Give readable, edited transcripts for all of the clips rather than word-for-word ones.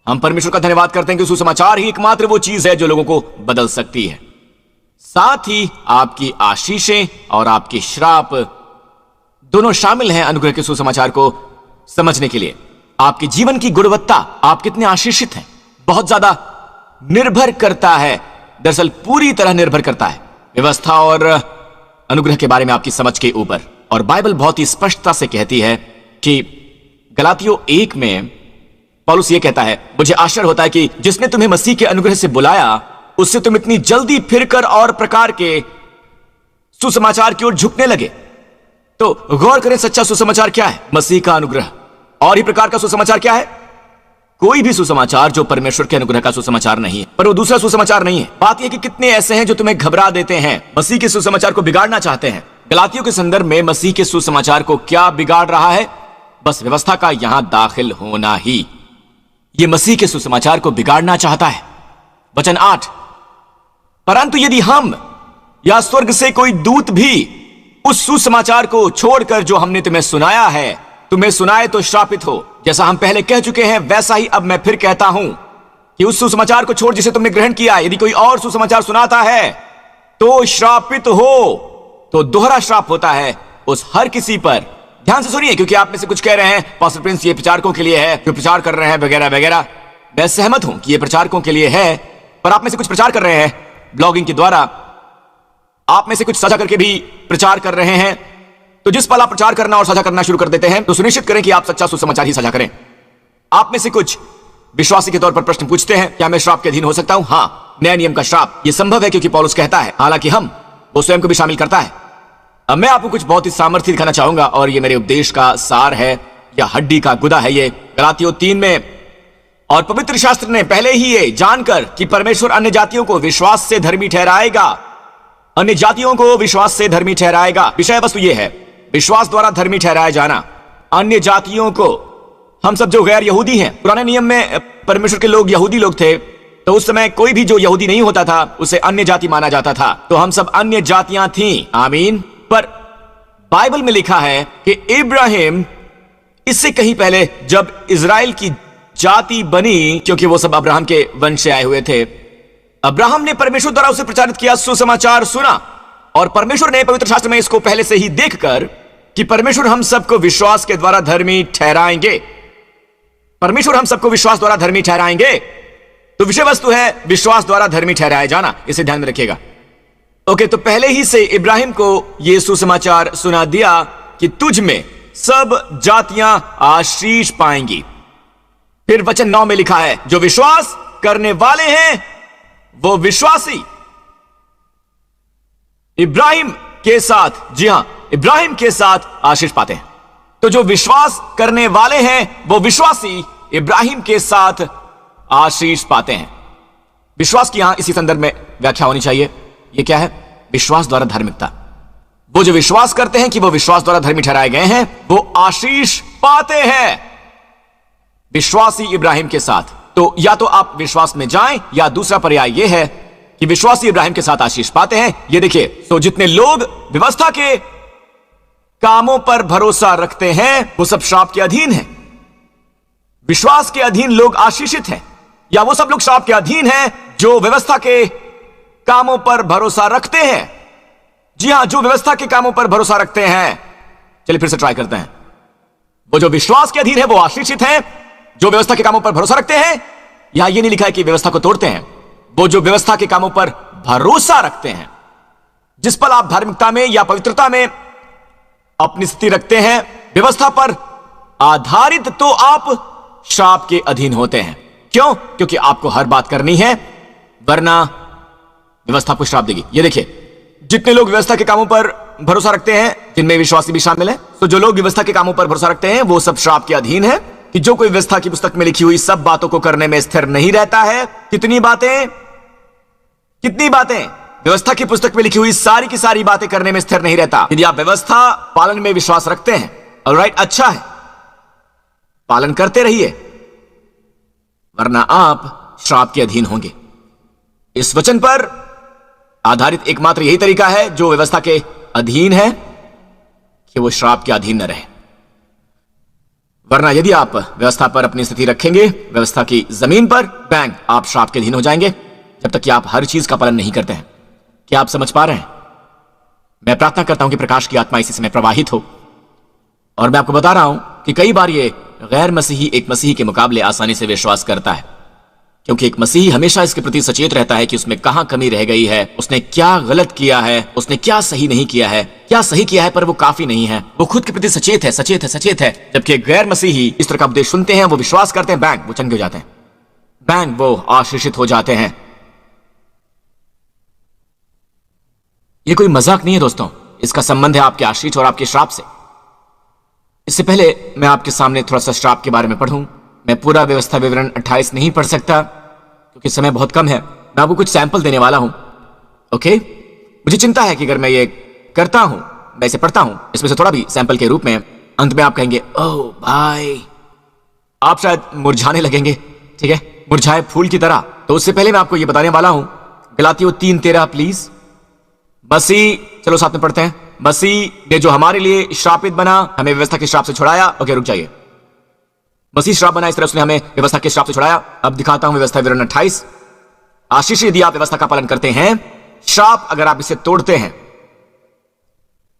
हम परमेश्वर का धन्यवाद करते हैं कि सुसमाचार ही एकमात्र वो चीज है जो लोगों को बदल सकती है। साथ ही आपकी आशीषें और आपकी श्राप दोनों शामिल हैं अनुग्रह के सुसमाचार को समझने के लिए। आपके जीवन की गुणवत्ता, आप कितने आशीषित हैं, बहुत ज्यादा निर्भर करता है, दरअसल पूरी तरह निर्भर करता है व्यवस्था और अनुग्रह के बारे में आपकी समझ के ऊपर। और बाइबल बहुत ही स्पष्टता से कहती है कि गलातियों 1 में पौलुस यह कहता है, मुझे आश्चर्य होता है कि जिसने तुम्हें मसीह के अनुग्रह से बुलाया उससे तुम इतनी जल्दी फिरकर और प्रकार के सुसमाचार की ओर झुकने लगे। तो गौर करें, सच्चा सुसमाचार क्या है? मसीह का अनुग्रह। और ही प्रकार का सुसमाचार क्या है? कोई भी सुसमाचार जो परमेश्वर के अनुग्रह का सुसमाचार नहीं है, पर वो दूसरा सुसमाचार नहीं है। बात यह कि कितने ऐसे हैं जो तुम्हें घबरा देते हैं, मसीह के सुसमाचार को बिगाड़ना चाहते हैं। गलातियों के संदर्भ में मसीह के सुसमाचार को क्या बिगाड़ रहा है? बस व्यवस्था का यहां दाखिल होना ही यह मसीह के सुसमाचार को बिगाड़ना चाहता है। वचन 8, परंतु यदि हम या स्वर्ग से कोई दूत भी उस सुसमाचार को छोड़कर जो हमने तुम्हें सुनाया है, तुम्हें सुनाए तो श्रापित हो। जैसा हम पहले कह चुके हैं वैसा ही अब मैं फिर कहता हूं कि उस सुसमाचार को छोड़ जिसे तुमने ग्रहण किया, यदि कोई और सुसमाचार सुनाता है तो श्रापित हो। तो दोहरा श्राप होता है उस हर किसी पर। ध्यान से सुनिए, क्योंकि आप में से कुछ कह रहे हैं पास्टर प्रिंस ये प्रचारकों के लिए है जो प्रचार कर रहे हैं वगैरह वगैरह। मैं सहमत हूं कि ये प्रचारकों के लिए है, पर आप में से कुछ प्रचार कर रहे हैं ब्लॉगिंग के द्वारा, आप में से कुछ साझा करके भी प्रचार कर रहे हैं। तो जिस पल आप प्रचार करना और साझा करना शुरू कर देते हैं तो सुनिश्चित करें कि आप सच्चा सुसमाचार ही साझा करें। आप में से कुछ विश्वासी के तौर पर प्रश्न पूछते हैं, क्या मैं श्राप के अधीन हो सकता हूं? हां, नए नियम का श्राप यह संभव है क्योंकि पौलुस कहता है, हालांकि वो स्वयं को भी शामिल करता है। अब मैं आपको कुछ बहुत ही सामर्थ्य दिखाना चाहूंगा और यह मेरे उपदेश का सार है या हड्डी का गुदा है। ये गलातियों 3 में, और पवित्र शास्त्र ने पहले ही ये जानकर कि परमेश्वर अन्य जातियों को विश्वास से धर्मी ठहराएगा, अन्य जातियों को विश्वास से धर्मी ठहराएगा। विषय वस्तु यह है, विश्वास द्वारा धर्मी ठहराया जाना। अन्य जातियों को, हम सब जो गैर यहूदी हैं, पुराने नियम में परमेश्वर के लोग यहूदी लोग थे, तो उस समय कोई भी जो यहूदी नहीं होता था उसे अन्य जाति माना जाता था। तो हम सब अन्य जातियां थीं, आमीन। पर बाइबल में लिखा है कि इब्राहिम इससे कहीं पहले जब इजराइल की जाति बनी, क्योंकि वो सब अब्राहम के वंश से आए हुए थे, अब्राहम ने परमेश्वर द्वारा उसे प्रचारित किया, सुसमाचार सुना, और परमेश्वर ने पवित्र शास्त्र में इसको पहले से ही देखकर कि परमेश्वर हम सबको विश्वास के द्वारा धर्मी ठहराएंगे, परमेश्वर हम सबको विश्वास द्वारा धर्मी ठहराएंगे। तो विषय वस्तु है विश्वास द्वारा धर्मी ठहराया जाना, इसे ध्यान में रखिएगा। ओके, तो पहले ही से इब्राहिम को यह सुसमाचार सुना दिया कि तुझ में सब जातियां आशीष पाएंगी। फिर वचन 9 में लिखा है, जो विश्वास करने वाले हैं वो विश्वासी इब्राहिम के साथ, जी हां, इब्राहिम के साथ आशीष पाते हैं। तो जो विश्वास करने वाले हैं वो विश्वासी इब्राहिम के साथ आशीष पाते हैं। विश्वास की यहां इसी संदर्भ में व्याख्या होनी चाहिए। यह क्या है? विश्वास द्वारा धार्मिकता। वो जो विश्वास करते हैं कि वो विश्वास द्वारा धर्मी ठहराए गए हैं वो आशीष पाते हैं, विश्वासी इब्राहिम के साथ। तो या तो आप विश्वास में जाएं या दूसरा पर्याय यह है कि विश्वासी इब्राहिम के साथ आशीष पाते हैं। ये देखिए, तो जितने लोग व्यवस्था के कामों पर भरोसा रखते हैं वो सब श्राप के अधीन हैं। विश्वास के अधीन लोग आशीषित हैं, या वो सब लोग श्राप के अधीन हैं जो व्यवस्था के कामों पर भरोसा रखते हैं। जी हां, जो व्यवस्था के कामों पर भरोसा रखते हैं। चलिए फिर से ट्राई करते हैं। वो जो विश्वास के अधीन है वो आशीषित हैं, जो व्यवस्था के कामों पर भरोसा रखते हैं, यहां ये नहीं लिखा है कि व्यवस्था को तोड़ते हैं, वो जो व्यवस्था के कामों पर भरोसा रखते हैं। जिस पल आप धार्मिकता में या पवित्रता में अपनी स्थिति रखते हैं व्यवस्था पर आधारित, तो आप श्राप के अधीन होते हैं। क्यों? क्योंकि आपको हर बात करनी है, वरना व्यवस्था को श्राप देगी। ये देखिए, जितने लोग व्यवस्था के कामों पर भरोसा रखते हैं, जिनमें विश्वासी भी शामिल है, तो जो लोग व्यवस्था के कामों पर भरोसा रखते हैं वो सब श्राप के अधीन है। कि जो कोई व्यवस्था की पुस्तक में लिखी हुई सब बातों को करने में स्थिर नहीं रहता है। कितनी बातें व्यवस्था की पुस्तक में लिखी हुई सारी की सारी बातें करने में स्थिर नहीं रहता। यदि आप व्यवस्था पालन में विश्वास रखते हैं, ऑलराइट, अच्छा है, पालन करते रहिए, वरना आप श्राप के अधीन होंगे। इस वचन पर आधारित एकमात्र यही तरीका है जो व्यवस्था के अधीन है कि वो श्राप के अधीन न रहे। वरना यदि आप व्यवस्था पर अपनी स्थिति रखेंगे, व्यवस्था की जमीन पर, बैंग, आप श्राप के अधीन हो जाएंगे जब तक कि आप हर चीज का पालन नहीं करते हैं। क्या आप समझ पा रहे हैं? मैं प्रार्थना करता हूं कि प्रकाश की आत्मा इसी समय प्रवाहित हो। और मैं आपको बता रहा हूं कि कई बार ये गैर मसीही एक मसीही के मुकाबले आसानी से विश्वास करता है, क्योंकि एक मसीही हमेशा इसके प्रति सचेत रहता है कि उसमें कहां कमी रह गई है, उसने क्या गलत किया है, उसने क्या सही नहीं किया है, क्या सही किया है पर वो काफी नहीं है। वो खुद के प्रति सचेत है, सचेत है, सचेत है। जबकि गैर मसीही इस तरह का उपदेश सुनते हैं, वो विश्वास करते हैं, बैंग, वो चंगे हो जाते हैं, बैंग, वो आशीषित हो जाते हैं। ये कोई मजाक नहीं है दोस्तों, इसका संबंध है आपके आशीष और आपके श्राप से। इससे पहले मैं आपके सामने थोड़ा सा श्राप के बारे में पढ़ूं। मैं पूरा व्यवस्था विवरण 28 नहीं पढ़ सकता क्योंकि समय बहुत कम है। मैं आपको कुछ सैंपल देने वाला हूं, ओके? मुझे चिंता है कि अगर मैं ये करता हूं, मैं इसे पढ़ता हूं, इसमें से थोड़ा भी सैंपल के रूप में, अंत में आप कहेंगे ओह भाई, आप शायद मुरझाने लगेंगे, ठीक है, मुरझाए फूल की तरह। तो उससे पहले मैं आपको ये बताने वाला हूं, गलातियों 3:13 प्लीज। मसीह, चलो साथ में पढ़ते हैं। मसीह ने जो हमारे लिए श्रापित बना, हमें व्यवस्था के श्राप से छुड़ाया। ओके, रुक जाइए। मसीह श्राप बना, इस तरह उसने हमें व्यवस्था के श्राप से छुड़ाया। अब दिखाता हूं व्यवस्था विवरण 28। आशीष यदि आप व्यवस्था का पालन करते हैं, श्राप अगर आप इसे तोड़ते हैं।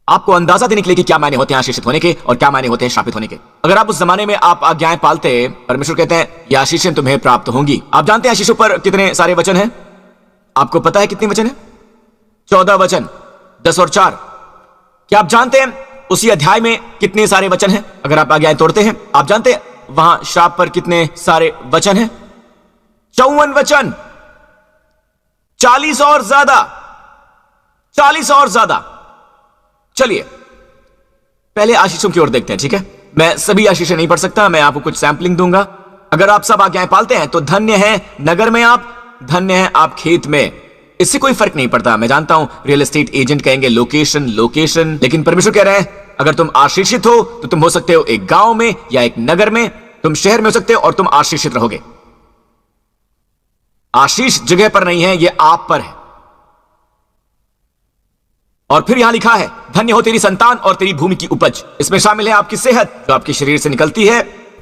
आपको अंदाजा देने के लिए कि क्या मायने होते हैं आशीषित होने के और क्या मायने होते हैं श्रापित होने के। अगर आप उस जमाने में आप आज्ञाएं पालते, परमेश्वर कहते हैं ये आशीषें तुम्हें प्राप्त होंगी। आप जानते हैं आशीषों पर कितने सारे वचन हैं? आपको पता है कितने वचन हैं? 14 वचन, 10 और 4। क्या आप जानते हैं उसी अध्याय में कितने सारे वचन हैं? अगर आप आज्ञाएं तोड़ते हैं, आप जानते हैं वहां श्राप पर कितने सारे वचन हैं? 54 वचन, 40 और ज्यादा, 40 और ज्यादा। चलिए पहले आशीषों की ओर देखते हैं, ठीक है? मैं सभी आशीषें नहीं पढ़ सकता, मैं आपको कुछ सैंपलिंग दूंगा। अगर आप सब आज्ञाएं पालते हैं तो धन्य है नगर में आप, धन्य है आप खेत में। इससे कोई फर्क नहीं पड़ता। मैं जानता हूं रियल एस्टेट एजेंट कहेंगे लोकेशन, लोकेशन, लेकिन परमेश्वर कह रहे हैं अगर तुम आशीषित हो तो तुम हो सकते हो एक गांव में या एक नगर में, तुम शहर में हो सकते हो और तुम आशीषित रहोगे। आशीष जगह पर नहीं है, यह आप पर है। और फिर यहां लिखा है धन्य हो तेरी संतान और तेरी भूमि की उपज। इसमें शामिल है आपकी सेहत जो आपके शरीर से निकलती है,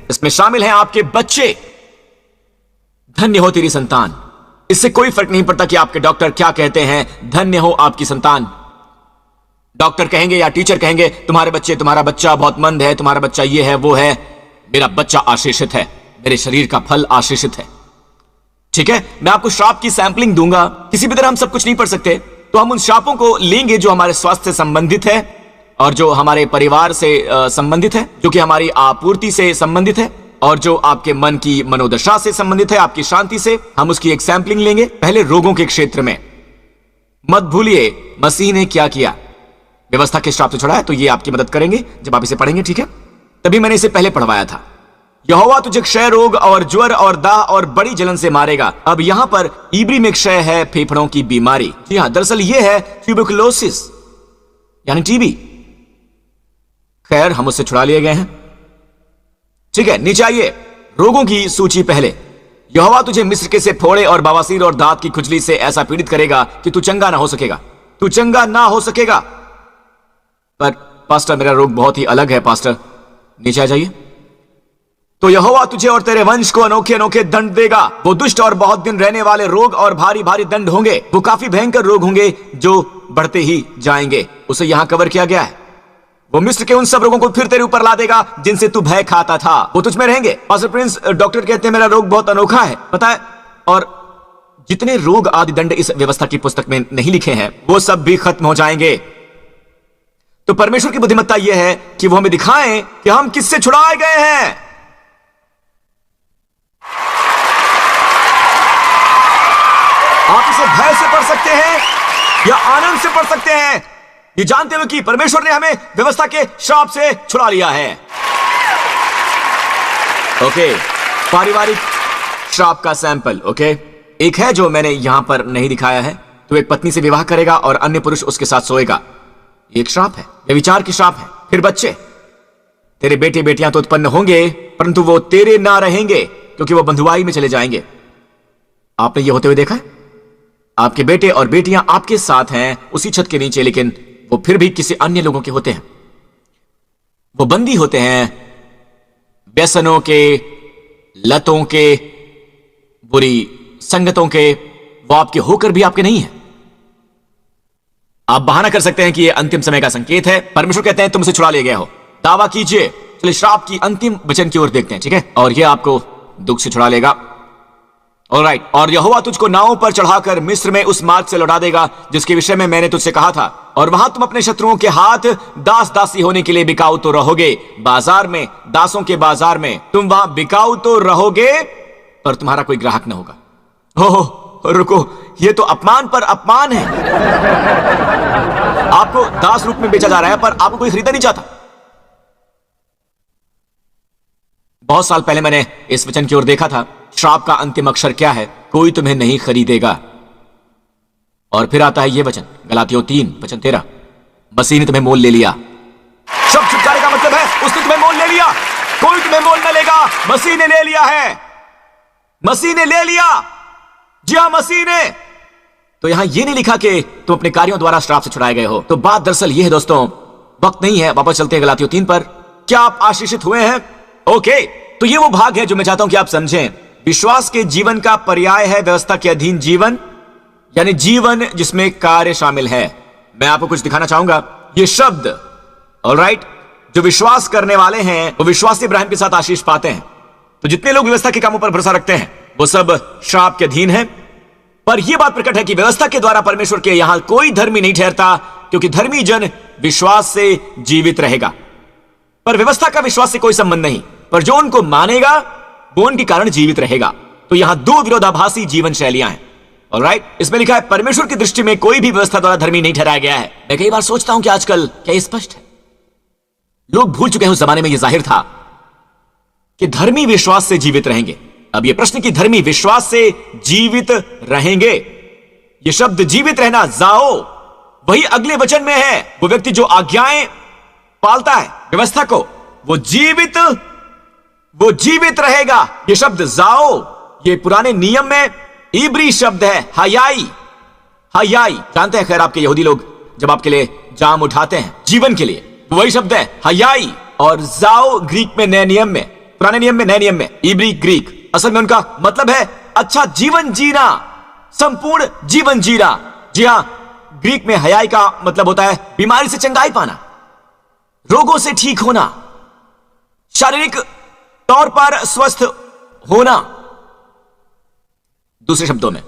इसमें शामिल है आपके बच्चे। धन्य हो तेरी संतान। इससे कोई फर्क नहीं पड़ता कि आपके डॉक्टर क्या कहते हैं, धन्य हो आपकी संतान। डॉक्टर कहेंगे या टीचर कहेंगे तुम्हारे बच्चे, तुम्हारा बच्चा बहुत मंद है, तुम्हारा बच्चा ये है वो है। मेरा बच्चा आशीषित है, मेरे शरीर का फल आशीषित है, ठीक है? मैं आपको श्राप की सैंपलिंग दूंगा। किसी भी तरह हम सब कुछ नहीं पढ़ सकते, तो हम उन श्रापों को लेंगे जो हमारे स्वास्थ्य से संबंधित है और जो हमारे परिवार से संबंधित है, जो कि हमारी आपूर्ति से संबंधित है और जो आपके मन की मनोदशा से संबंधित है, आपकी शांति से। हम उसकी एक सैंपलिंग लेंगे। पहले रोगों के क्षेत्र में मत भूलिए मसीह ने क्या किया, व्यवस्था के श्राप से छुड़ाया। तो ये आपकी मदद करेंगे जब आप इसे पढ़ेंगे, ठीक है? तभी मैंने इसे पहले पढ़वाया था। यहोवा तुझे क्षय रोग और ज्वर और दाह और बड़ी जलन से मारेगा। अब यहां पर इब्री में क्षय है फेफड़ों की बीमारी। जी हां, दरअसल यह है ट्यूबरकुलोसिस यानी टीबी। खैर, हम उससे छुड़ा लिए गए हैं, ठीक है? नीचे आइए, रोगों की सूची पहले। यहोवा तुझे मिस्र के से फोड़े और बवासीर और दांत की खुजली से ऐसा पीड़ित करेगा कि तू चंगा ना हो सकेगा, तू चंगा ना हो सकेगा। पर पास्टर मेरा रोग बहुत ही अलग है पास्टर। नीचे आ जाइए। तो यहोवा तुझे और तेरे वंश को अनोखे अनोखे दंड देगा। वो दुष्ट और बहुत दिन रहने वाले रोग और भारी भारी दंड होंगे। वो काफी भयंकर रोग होंगे जो बढ़ते ही जाएंगे। उसे यहां कवर किया गया है। वो मिस्र के उन सब रोगों को फिर तेरे ऊपर ला देगा जिनसे तू भय खाता था, वो तुझ में रहेंगे। पास्टर प्रिंस, डॉक्टर कहते हैं मेरा रोग बहुत अनोखा है, पता है? और जितने रोग आदि दंड इस व्यवस्था की पुस्तक में नहीं लिखे हैं वो सब भी खत्म हो जाएंगे। तो परमेश्वर की बुद्धिमत्ता यह है कि वो हमें दिखाएं कि हम किससे छुड़ाए गए हैं। आप इसे भय से पढ़ सकते हैं या आनंद से पढ़ सकते हैं, ये जानते हुए कि परमेश्वर ने हमें व्यवस्था के श्राप से छुड़ा लिया है। ओके, पारिवारिक श्राप का सैंपल। ओके, एक है जो मैंने यहां पर नहीं दिखाया है। तो एक पत्नी से विवाह करेगा और अन्य पुरुष उसके साथ सोएगा, एक श्राप है, व्यभिचार की श्राप है। फिर बच्चे, तेरे बेटे बेटियां तो उत्पन्न होंगे परंतु वो तेरे ना रहेंगे क्योंकि वो बंधुआई में चले जाएंगे। आपने ये होते हुए देखा है? आपके बेटे और बेटियां आपके साथ हैं उसी छत के नीचे, लेकिन वो फिर भी किसी अन्य लोगों के होते हैं। वो बंदी होते हैं व्यसनों के, लतों के, बुरी संगतों के, वो आपके होकर भी आपके नहीं है। आप बहाना कर सकते हैं कि यह अंतिम समय का संकेत है। परमेश्वर कहते हैं तुम उसे छुड़ा ले गए हो। दावा कीजिए। चलिए श्राप की अंतिम वचन की ओर देखते हैं, ठीक है? और यह आपको दुख से छुड़ा लेगा। ऑलराइट। और यहोवा तुझको नावों पर चढ़ाकर मिस्र में उस मार्ग से लौटा देगा जिसके विषय में मैंने तुझसे कहा था, और वहां तुम अपने शत्रुओं के हाथ दास दासी होने के लिए बिकाऊ तो रहोगे। बाजार में, दासों के बाजार में तुम वहां बिकाऊ तो रहोगे, पर तुम्हारा कोई ग्राहक न होगा। हो रुको, ये तो अपमान पर अपमान है। आपको दास रूप में बेचा जा रहा है, पर आपको कोई खरीदा नहीं चाहता। बहुत साल पहले मैंने इस वचन की ओर देखा था। श्राप का अंतिम अक्षर क्या है? कोई तुम्हें नहीं खरीदेगा। और फिर आता है यह वचन, गलातियों 3:13, मसीह ने तुम्हें मोल ले लिया। शब्द छुटकारे का मतलब है उसने तुम्हें मोल ले लिया। कोई तुम्हें मोल न लेगा, मसीह ने ले लिया है। मसीह ने ले लिया। जी हां, मसीह ने। तो यहां यह नहीं लिखा कि तुम अपने कार्यों द्वारा श्राप से छुड़ाए गए हो। तो बात दरअसल यह है दोस्तों, वक्त नहीं है, वापस चलते हैं गलातियों 3 पर। क्या आप आशीषित हुए हैं? ओके, तो ये वो भाग है जो मैं चाहता हूं कि आप समझें। विश्वास के जीवन का पर्याय है व्यवस्था के अधीन जीवन, यानी जीवन जिसमें कार्य शामिल है। मैं आपको कुछ दिखाना चाहूंगा। ये शब्द, ऑलराइट, जो विश्वास करने वाले हैं वो विश्वासी इब्राहिम के साथ आशीष पाते हैं। तो जितने लोग व्यवस्था के कामों पर भरोसा रखते हैं वो सब श्राप के अधीन हैं। पर यह बात प्रकट है कि व्यवस्था के द्वारा परमेश्वर के यहां कोई धर्मी नहीं ठहरता, क्योंकि धर्मी जन विश्वास से जीवित रहेगा। पर व्यवस्था का विश्वास से कोई संबंध नहीं, पर जो उनको मानेगा वो उनके कारण जीवित रहेगा। तो यहां दो विरोधाभासी जीवन शैलियां हैं। ऑलराइट, इसमें लिखा है परमेश्वर की दृष्टि में कोई भी व्यवस्था द्वारा धर्मी नहीं ठहराया गया है। मैं कई बार सोचता हूं कि आजकल क्या यह स्पष्ट है? लोग भूल चुके हैं उस जमाने में यह जाहिर था कि धर्मी विश्वास से जीवित रहेंगे। अब यह प्रश्न कि धर्मी विश्वास से जीवित रहेंगे, यह शब्द जीवित रहना, जाओ, वही अगले वचन में है। वो व्यक्ति जो आज्ञाएं पालता है, व्यवस्था को, वो जीवित रहेगा। यह शब्द जाओ, यह पुराने नियम में इब्री शब्द है, हयाई। जानते हैं खैर आपके यहूदी लोग जब आपके लिए जाम उठाते हैं जीवन के लिए, वही शब्द है हयाई। और जाओ ग्रीक में नए नियम में, पुराने नियम में नए नियम में, इब्री ग्रीक, असल में उनका मतलब है अच्छा जीवन जीना, संपूर्ण जीवन जीना। जी हां, ग्रीक में हयाई का मतलब होता है बीमारी से चंगाई पाना, रोगों से ठीक होना, शारीरिक तौर पर स्वस्थ होना। दूसरे शब्दों में,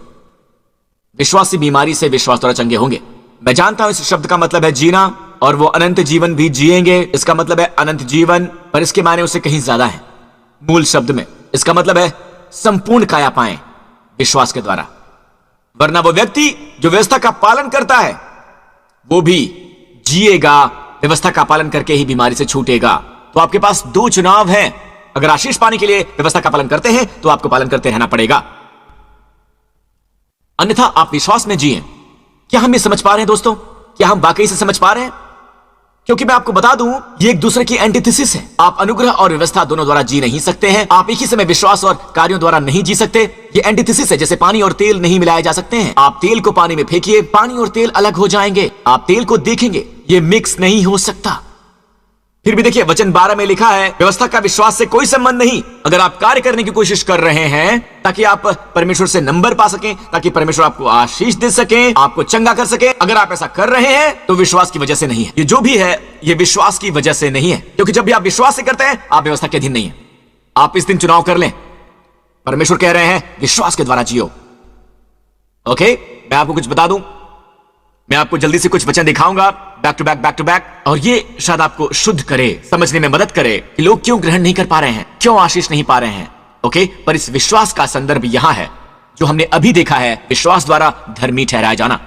विश्वासी बीमारी से विश्वास द्वारा चंगे होंगे। मैं जानता हूं इस शब्द का मतलब है जीना, और वो अनंत जीवन भी जिएंगे। इसका मतलब है अनंत जीवन, पर इसके माने उससे कहीं ज्यादा है। मूल शब्द में इसका मतलब है संपूर्ण काया पाएं विश्वास के द्वारा। वरना वो व्यक्ति जो व्यवस्था का पालन करता है वो भी जिएगा, व्यवस्था का पालन करके ही बीमारी से छूटेगा। तो आपके पास दो चुनाव हैं। अगर आशीष पाने के लिए व्यवस्था का पालन करते हैं तो आपको पालन करते रहना पड़ेगा, अन्यथा आप विश्वास में जिए। क्या हम ये समझ पा रहे हैं दोस्तों? क्या हम वाकई से समझ पा रहे हैं? क्योंकि मैं आपको बता दूं, ये एक दूसरे की एंटीथेसिस है। आप अनुग्रह और व्यवस्था दोनों द्वारा जी नहीं सकते हैं। आप एक ही समय विश्वास और कार्यों द्वारा नहीं जी सकते। ये एंटीथेसिस है, जैसे पानी और तेल नहीं मिलाए जा सकते हैं। आप तेल को पानी में फेंकिए, पानी और तेल अलग हो जाएंगे। आप तेल को देखेंगे, ये मिक्स नहीं हो सकता। फिर भी देखिए, वचन 12 में लिखा है व्यवस्था का विश्वास से कोई संबंध नहीं। अगर आप कार्य करने की कोशिश कर रहे हैं ताकि आप परमेश्वर से नंबर पा सकें, ताकि परमेश्वर आपको आशीष दे सके, आपको चंगा कर सके, अगर आप ऐसा कर रहे हैं तो विश्वास की वजह से नहीं है। ये जो भी है ये विश्वास की वजह से नहीं है, क्योंकि जब भी आप विश्वास से करते हैं आप व्यवस्था के अधीन नहीं है। आप इस दिन चुनाव कर लें। परमेश्वर कह रहे हैं विश्वास के द्वारा जियो। ओके, मैं आपको कुछ बता दूं, मैं आपको जल्दी से कुछ वचन दिखाऊंगा बैक टू बैक, और ये शायद आपको शुद्ध करे, समझने में मदद करे कि लोग क्यों ग्रहण नहीं कर पा रहे हैं, क्यों आशीष नहीं पा रहे हैं। ओके, पर इस विश्वास का संदर्भ यहां है जो हमने अभी देखा है, विश्वास द्वारा धर्मी ठहराया जाना।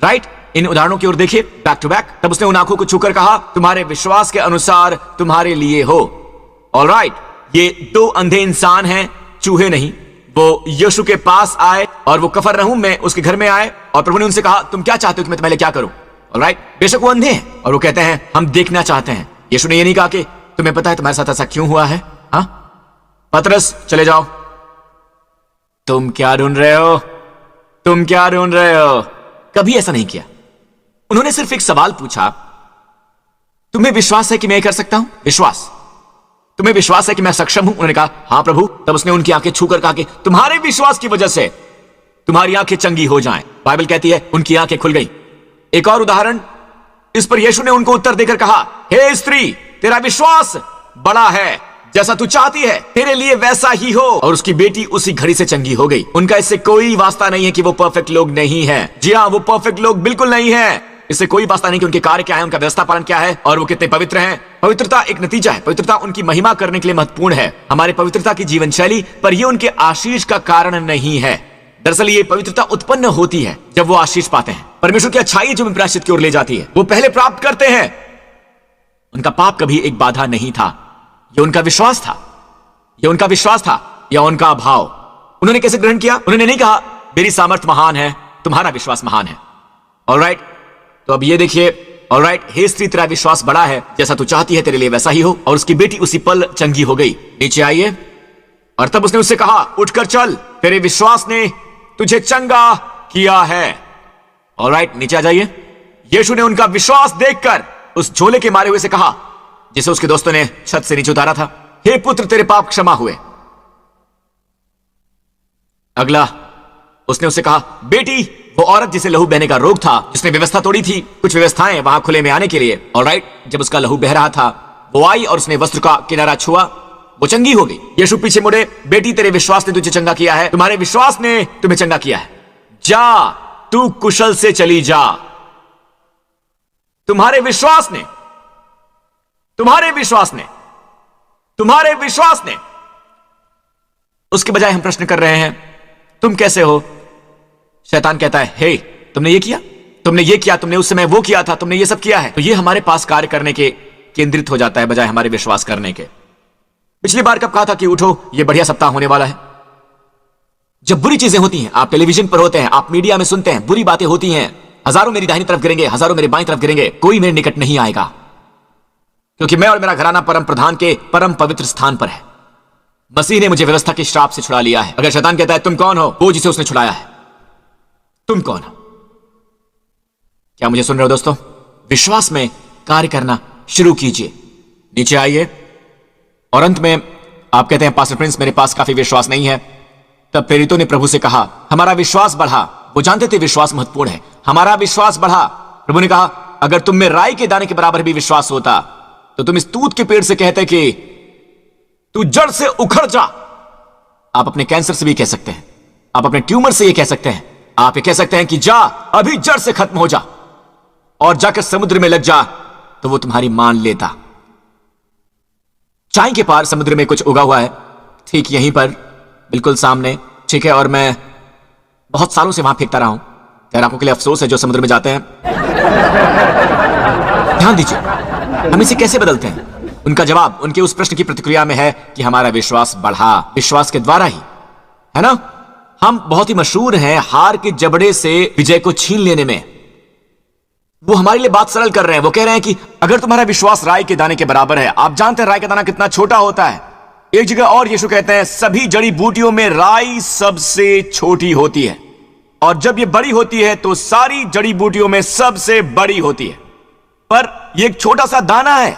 राइट, इन उदाहरणों की ओर देखिए बैक टू बैक। तब उसने उन आंखों को छूकर कहा, तुम्हारे विश्वास के अनुसार तुम्हारे लिए हो। ऑलराइट, ये दो अंधे इंसान हैं, चूहे नहीं। वो यीशु के पास आए और वो कफरनहूम में उसके घर में आए, और प्रभु ने उनसे कहा तुम क्या चाहते हो कि मैं तुम्हारे लिए क्या करूं। ऑलराइट, बेशक वो अंधे हैं और वो कहते हैं हम देखना चाहते हैं। यीशु ने ये नहीं कहा कि तुम्हें पता है तुम्हारे साथ ऐसा क्यों हुआ है, हाँ पतरस चले जाओ, तुम क्या ढूंढ रहे हो, तुम क्या ढूंढ रहे हो। कभी ऐसा नहीं किया। उन्होंने सिर्फ एक सवाल पूछा, तुम्हें विश्वास है कि मैं कर सकता हूं? विश्वास। तुम्हें विश्वास है कि मैं सक्षम हूं? उन्होंने कहा, हाँ प्रभु। तब उसने उनकी आंखें छूकर कहा कि तुम्हारे विश्वास की वजह से तुम्हारी आंखें चंगी हो जाएं। बाइबल कहती है उनकी आंखें खुल गई। एक और उदाहरण, इस पर यीशु ने उनको उत्तर देकर कहा, हे स्त्री, तेरा विश्वास बड़ा है, जैसा तू चाहती है तेरे लिए वैसा ही हो। और उसकी बेटी उसी घड़ी से चंगी हो गई। उनका इससे कोई वास्ता नहीं है कि वो परफेक्ट लोग नहीं है। जी हाँ, वो परफेक्ट लोग बिल्कुल नहीं है। इससे कोई वास्ता नहीं कि उनके कार्य क्या है, उनका व्यवस्था पालन क्या है और वो कितने पवित्र हैं। पवित्रता एक नतीजा है। पवित्रता उनकी महिमा करने के लिए महत्वपूर्ण है, हमारे पवित्रता की जीवन शैली, पर यह उनके आशीष का कारण नहीं है। दरअसल ये पवित्रता उत्पन्न होती है जब वो आशीष पाते हैं। परमेश्वर की अच्छाई जो प्रायश्चित की ओर ले जाती है, वो पहले प्राप्त करते हैं। उनका पाप कभी एक बाधा नहीं था, यह उनका विश्वास था। यह उनका विश्वास था या उनका अभाव। उन्होंने कैसे ग्रहण किया? उन्होंने नहीं कहा मेरी सामर्थ महान है, तुम्हारा विश्वास महान है। ऑलराइट, तो अब ये देखिए, ऑलराइट, हे स्त्री, तेरा विश्वास बड़ा है, जैसा तू चाहती है तेरे लिए वैसा ही हो। और उसकी बेटी उसी पल चंगी हो गई। नीचे आइए। और तब उसने उससे कहा, उठकर चल, तेरे विश्वास ने तुझे चंगा किया है। ऑलराइट, नीचे आ जाइए। यीशु ने उनका विश्वास देखकर उस झोले के मारे हुए से कहा, जिसे उसके दोस्तों ने छत से नीचे उतारा था, हे पुत्र, तेरे पाप क्षमा हुए। अगला, उसने उससे कहा, बेटी, वो औरत जिसे लहू बहने का रोग था, जिसने व्यवस्था तोड़ी थी, कुछ व्यवस्थाएं वहां खुले में आने के लिए, ऑलराइट, जब उसका लहू बह रहा था, वो आई और उसने वस्त्र का किनारा छुआ, वो चंगी हो गई। यीशु पीछे मुड़े, बेटी, तेरे विश्वास ने तुझे चंगा किया है, तुम्हारे विश्वास ने तुम्हें चंगा किया है, जा, तू कुशल से चली जा। तुम्हारे विश्वास ने, तुम्हारे विश्वास ने, तुम्हारे विश्वास ने। उसके बजाय हम प्रश्न कर रहे हैं, तुम कैसे हो? शैतान कहता है, हे, तुमने ये किया, तुमने ये किया, तुमने उस समय वो किया था, तुमने ये सब किया है। तो ये हमारे पास कार्य करने के केंद्रित हो जाता है बजाय हमारे विश्वास करने के। पिछली बार कब कहा था कि उठो, ये बढ़िया सप्ताह होने वाला है? जब बुरी चीजें होती हैं, आप टेलीविजन पर होते हैं, आप मीडिया में सुनते हैं, बुरी बातें होती हैं, हजारों मेरी दाहिनी तरफ गिरेंगे, हजारों मेरी बाईं तरफ गिरेंगे, कोई मेरे निकट नहीं आएगा, क्योंकि मैं और मेरा घराना परम प्रधान के परम पवित्र स्थान पर है। मसीह ने मुझे व्यवस्था के श्राप से छुड़ा लिया है। अगर शैतान कहता है तुम कौन हो, वो जिसे उसने छुड़ाया है, तुम कौन हो? क्या मुझे सुन रहे हो दोस्तों? विश्वास में कार्य करना शुरू कीजिए। नीचे आइए। और अंत में आप कहते हैं, पास्टर प्रिंस, मेरे पास काफी विश्वास नहीं है। तब प्रेरितों ने प्रभु से कहा, हमारा विश्वास बढ़ा। वो जानते थे विश्वास महत्वपूर्ण है। हमारा विश्वास बढ़ा। प्रभु ने कहा, अगर तुम में राई के दाने के बराबर भी विश्वास होता तो तुम इस तूत के पेड़ से कहते कि तू जड़ से उखड़ जा। आप अपने कैंसर से भी कह सकते हैं, आप अपने ट्यूमर से ये कह सकते हैं, आप ये कह सकते हैं कि जा, अभी जड़ से खत्म हो जा और जाकर समुद्र में लग जा, तो वो तुम्हारी मान लेता। चाय के पार समुद्र में कुछ उगा हुआ है, ठीक यहीं पर, बिल्कुल सामने, ठीक है, और मैं बहुत सालों से वहां फेंकता रहा हूं। तैराकों के लिए अफसोस है जो समुद्र में जाते हैं। ध्यान दीजिए, हम इसे कैसे बदलते हैं? उनका जवाब उनके उस प्रश्न की प्रतिक्रिया में है कि हमारा विश्वास बढ़ा, विश्वास के द्वारा ही, है ना? हम बहुत ही मशहूर हैं हार के जबड़े से विजय को छीन लेने में। वो हमारे लिए बात सरल कर रहे हैं। वो कह रहे हैं कि अगर तुम्हारा विश्वास राई के दाने के बराबर है, आप जानते हैं राई का दाना कितना छोटा होता है। एक जगह और यीशु कहते हैं, सभी जड़ी बूटियों में राई सबसे छोटी होती है, और जब ये बड़ी होती है तो सारी जड़ी बूटियों में सबसे बड़ी होती है। पर ये एक छोटा सा दाना है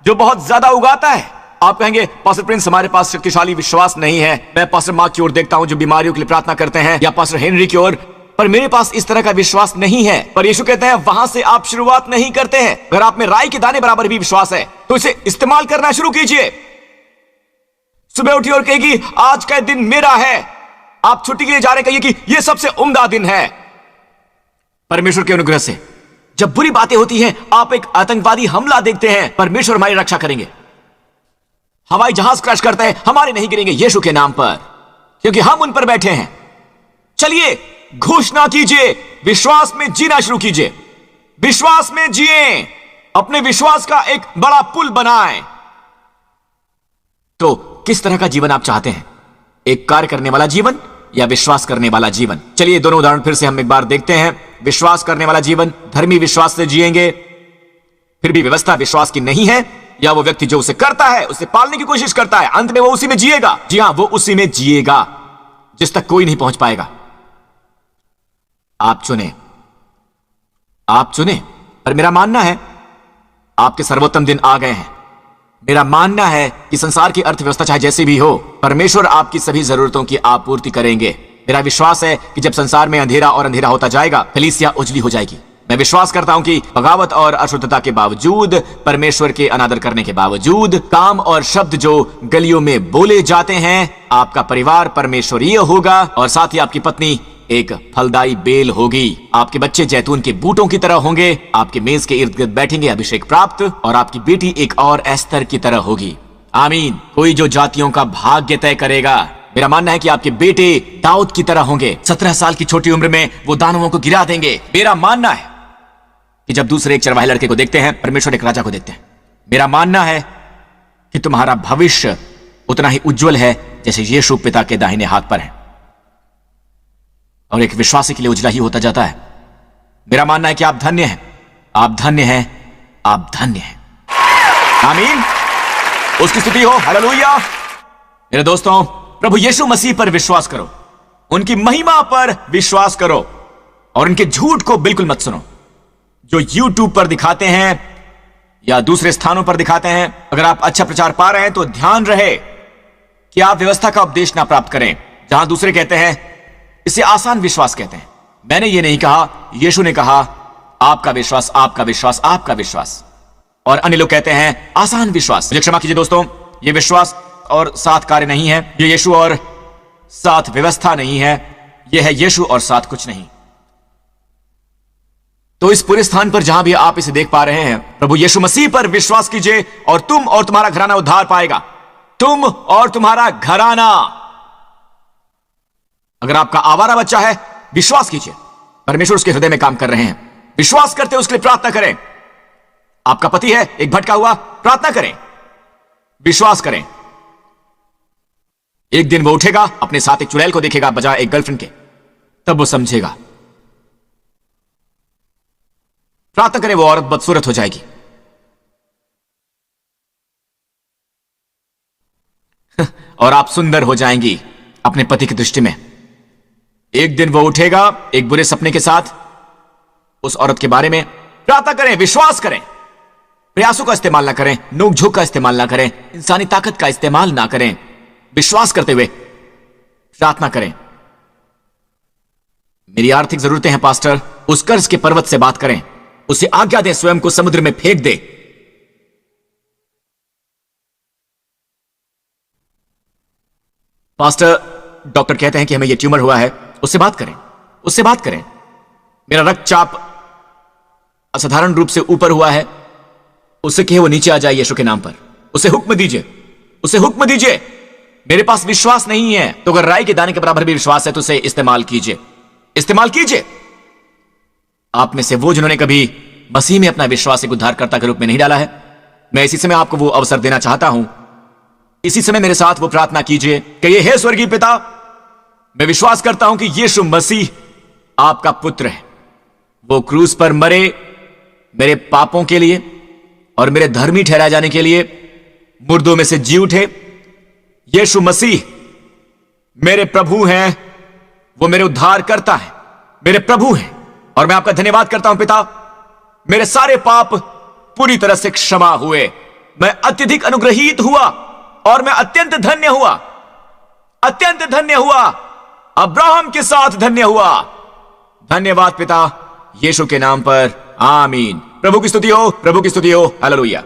जो बहुत ज्यादा उगाता है। आप कहेंगे, पास्टर प्रिंस, हमारे पास शक्तिशाली विश्वास नहीं है। मैं पास्टर मार्क की ओर देखता हूं जो बीमारियों के लिए प्रार्थना करते हैं, या पास्टर हेनरी की ओर, पर मेरे पास इस तरह का विश्वास नहीं है। पर यीशु कहते हैं, वहां से आप शुरुआत नहीं करते हैं। अगर आप में राई के दाने बराबर भी विश्वास है तो इसे इस्तेमाल करना शुरू कीजिए। सुबह उठिए और कहिए, आज का दिन मेरा है। आप छुट्टी के लिए जा रहे, कहिए कि यह सबसे उम्दा दिन है। परमेश्वर के अनुग्रह से जब बुरी बातें होती हैं, आप एक आतंकवादी हमला देखते हैं, परमेश्वर हमारी रक्षा करेंगे। हवाई जहाज क्रैश करते हैं, हमारे नहीं गिरेंगे यीशु के नाम पर, क्योंकि हम उन पर बैठे हैं। चलिए घोषणा कीजिए, विश्वास में जीना शुरू कीजिए। विश्वास में जिए, अपने विश्वास का एक बड़ा पुल बनाएं। तो किस तरह का जीवन आप चाहते हैं? एक कार्य करने वाला जीवन या विश्वास करने वाला जीवन? चलिए दोनों उदाहरण फिर से हम एक बार देखते हैं। विश्वास करने वाला जीवन, धर्मी विश्वास से जिएंगे, फिर भी व्यवस्था विश्वास की नहीं है, या वो व्यक्ति जो उसे करता है, उसे पालने की कोशिश करता है, अंत में वो उसी में जिएगा। जी हां, वो उसी में जिएगा जिस तक कोई नहीं पहुंच पाएगा। आप चुने, आप चुने। पर मेरा मानना है आपके सर्वोत्तम दिन आ गए हैं। मेरा मानना है कि संसार की अर्थव्यवस्था चाहे जैसी भी हो, परमेश्वर आपकी सभी जरूरतों की आपूर्ति करेंगे। मेरा विश्वास है कि जब संसार में अंधेरा और अंधेरा होता जाएगा, कलीसिया उजली हो जाएगी। मैं विश्वास करता हूं कि बगावत और अशुद्धता के बावजूद, परमेश्वर के अनादर करने के बावजूद, काम और शब्द जो गलियों में बोले जाते हैं, आपका परिवार परमेश्वरीय होगा और साथ ही आपकी पत्नी एक फलदायी बेल होगी। आपके बच्चे जैतून के बूटों की तरह होंगे, आपके मेज के इर्द गिर्द बैठेंगे अभिषेक प्राप्त, और आपकी बेटी एक और एस्तर की तरह होगी। आमीन। कोई जो जातियों का भाग्य तय करेगा। मेरा मानना है कि आपके बेटे दाऊद की तरह होंगे। 17 साल की छोटी उम्र में वो दानवों को गिरा देंगे। मेरा मानना है कि जब दूसरे एक चरवाहे लड़के को देखते हैं, परमेश्वर एक राजा को देखते हैं। मेरा मानना है कि तुम्हारा भविष्य उतना ही उज्जवल है जैसे यीशु पिता के दाहिने हाथ पर है, और एक विश्वासी के लिए उजला ही होता जाता है। मेरा मानना है कि आप धन्य हैं, आप धन्य हैं, आप धन्य हैं। आमीन। उसकी स्तुति हो। हालेलुया। मेरे दोस्तों, प्रभु यीशु मसीह पर विश्वास करो, उनकी महिमा पर विश्वास करो, और उनके झूठ को बिल्कुल मत सुनो जो YouTube पर दिखाते हैं या दूसरे स्थानों पर दिखाते हैं। अगर आप अच्छा प्रचार पा रहे हैं तो ध्यान रहे कि आप व्यवस्था का उपदेश ना प्राप्त करें, जहां दूसरे कहते हैं इसे आसान विश्वास कहते हैं। मैंने ये नहीं कहा, यीशु ने कहा आपका विश्वास, आपका विश्वास, आपका विश्वास। और अन्य लोग कहते हैं आसान विश्वास। मुझे क्षमा कीजिए दोस्तों, ये विश्वास और साथ कार्य नहीं है, ये यीशु और साथ व्यवस्था नहीं है, यह है यीशु और साथ कुछ नहीं। तो इस पूरे स्थान पर जहां भी आप इसे देख पा रहे हैं, प्रभु यीशु मसीह पर विश्वास कीजिए और तुम और तुम्हारा घराना उद्धार पाएगा। तुम और तुम्हारा घराना। अगर आपका आवारा बच्चा है, विश्वास कीजिए, परमेश्वर उसके हृदय में काम कर रहे हैं। विश्वास करते उसके लिए प्रार्थना करें। आपका पति है एक भटका हुआ, प्रार्थना करें, विश्वास करें। एक दिन वो उठेगा, अपने साथ एक चुड़ैल को देखेगा बजाय एक गर्लफ्रेंड के, तब वो समझेगा। प्रार्थना करें, वो औरत बदसूरत हो जाएगी। और आप सुंदर हो जाएंगी अपने पति की दृष्टि में। एक दिन वो उठेगा एक बुरे सपने के साथ, उस औरत के बारे में प्रार्थना करें, विश्वास करें, प्रयासों का इस्तेमाल ना करें, नोक झोंक का इस्तेमाल ना करें, इंसानी ताकत का इस्तेमाल ना करें। विश्वास करते हुए प्रार्थना करें। मेरी आर्थिक जरूरतें हैं पास्टर, उस कर्ज के पर्वत से बात करें, उसे आज्ञा दे स्वयं को समुद्र में फेंक दे। पास्टर, डॉक्टर कहते हैं कि हमें यह ट्यूमर हुआ है, उससे बात करें, उससे बात करें। मेरा रक्तचाप असाधारण रूप से ऊपर हुआ है, उससे कहे वो नीचे आ जाए यीशु के नाम पर। उसे हुक्म दीजिए, उसे हुक्म दीजिए। मेरे पास विश्वास नहीं है, तो अगर राई के दाने के बराबर भी विश्वास है तो उसे इस्तेमाल कीजिए, इस्तेमाल कीजिए। आप में से वो जिन्होंने कभी मसीह में अपना विश्वास एक उद्धारकर्ता के रूप में नहीं डाला है, मैं इसी समय आपको वो अवसर देना चाहता हूं। इसी समय मेरे साथ वो प्रार्थना कीजिए कि ये हे स्वर्गीय पिता, मैं विश्वास करता हूं कि यीशु मसीह आपका पुत्र है। वो क्रूस पर मरे मेरे पापों के लिए और मेरे धर्मी ठहराए जाने के लिए, मुर्दों में से जी उठे। यीशु मसीह मेरे प्रभु हैं, वो मेरे उद्धारकर्ता हैं, मेरे प्रभु हैं। और मैं आपका धन्यवाद करता हूं पिता, मेरे सारे पाप पूरी तरह से क्षमा हुए। मैं अत्यधिक अनुग्रहित हुआ और मैं अत्यंत धन्य हुआ, अत्यंत धन्य हुआ, अब्राहम के साथ धन्य हुआ। धन्यवाद पिता, यीशु के नाम पर, आमीन। प्रभु की स्तुति हो, प्रभु की स्तुति हो। हालेलुया।